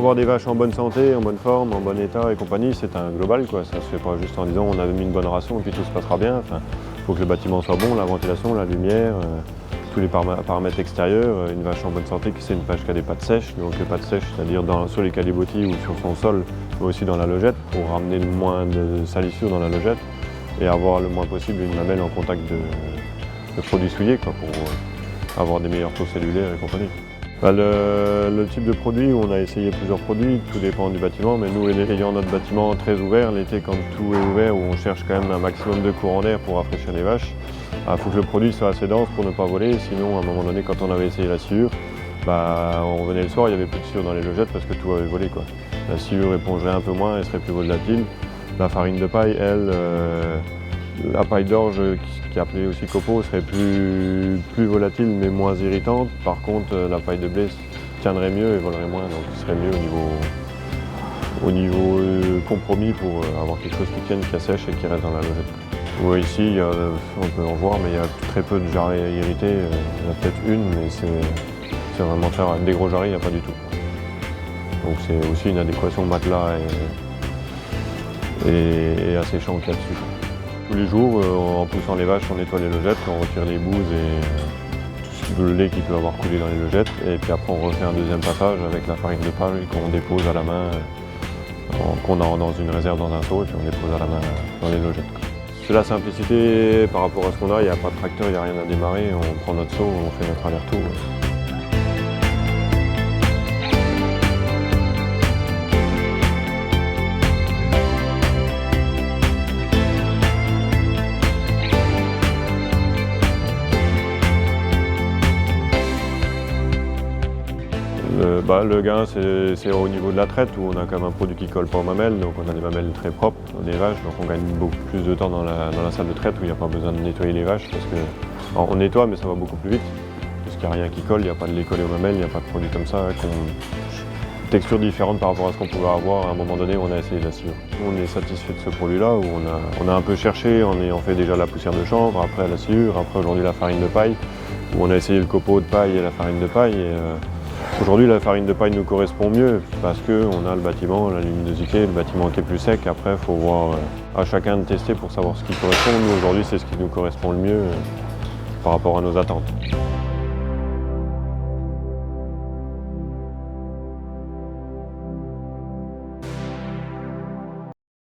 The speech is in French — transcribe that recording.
avoir des vaches en bonne santé, en bonne forme, en bon état et compagnie, c'est un global, quoi. Ça se fait pas juste en disant on avait mis une bonne ration et puis tout se passera bien. Enfin, faut que le bâtiment soit bon, la ventilation, la lumière, tous les paramètres extérieurs. Une vache en bonne santé, c'est une vache qui a des pattes sèches. Donc les pattes sèches, c'est-à-dire sur les calibotis ou sur son sol, mais aussi dans la logette, pour ramener le moins de salissure dans la logette et avoir le moins possible une mamelle en contact de produits souillés, quoi, pour avoir des meilleurs taux cellulaires et compagnie. Le type de produit, on a essayé plusieurs produits, tout dépend du bâtiment, mais nous ayant notre bâtiment très ouvert, l'été quand tout est ouvert, où on cherche quand même un maximum de courant d'air pour rafraîchir les vaches, il faut que le produit soit assez dense pour ne pas voler, sinon à un moment donné quand on avait essayé la sciure, on revenait le soir, il n'y avait plus de sciure dans les logettes parce que tout avait volé, quoi. La sciure épongerait un peu moins, elle serait plus volatile. La farine de paille, elle, la paille d'orge, qui est appelée aussi copeaux, serait plus volatile mais moins irritante. Par contre, la paille de blé tiendrait mieux et volerait moins, donc ce serait mieux au niveau compromis pour avoir quelque chose qui tienne, qui assèche et qui reste dans la logette. Oui, ici, on peut en voir, mais il y a très peu de jarrets irrités. Il y en a peut-être une, mais c'est vraiment très rare. Des gros jarrets, il n'y a pas du tout. Donc c'est aussi une adéquation matelas et asséchant qu'il y a dessus. Tous les jours, en poussant les vaches, on nettoie les logettes, on retire les bouses et tout le lait qui peut avoir coulé dans les logettes. Et puis après, on refait un deuxième passage avec la farine de paille qu'on dépose à la main, qu'on a dans une réserve dans un seau, et puis on dépose à la main dans les logettes. C'est la simplicité par rapport à ce qu'on a, il n'y a pas de tracteur, il n'y a rien à démarrer, on prend notre seau, on fait notre aller-retour. Le gain, c'est au niveau de la traite où on a quand même un produit qui ne colle pas aux mamelles, donc on a des mamelles très propres, des vaches, donc on gagne beaucoup plus de temps dans la salle de traite où il n'y a pas besoin de nettoyer les vaches parce que on nettoie mais ça va beaucoup plus vite parce qu'il n'y a rien qui colle, il n'y a pas de lait collé aux mamelles, il n'y a pas de produit comme ça, texture différente par rapport à ce qu'on pouvait avoir à un moment donné où on a essayé la sciure. On est satisfait de ce produit-là où on a un peu cherché en ayant fait déjà la poussière de chanvre, après la sciure, après aujourd'hui la farine de paille, où on a essayé le copeau de paille et la farine de paille. Aujourd'hui, la farine de paille nous correspond mieux parce qu'on a le bâtiment, la luminosité, le bâtiment qui est plus sec. Après, il faut voir à chacun de tester pour savoir ce qui correspond. Nous, aujourd'hui, c'est ce qui nous correspond le mieux par rapport à nos attentes.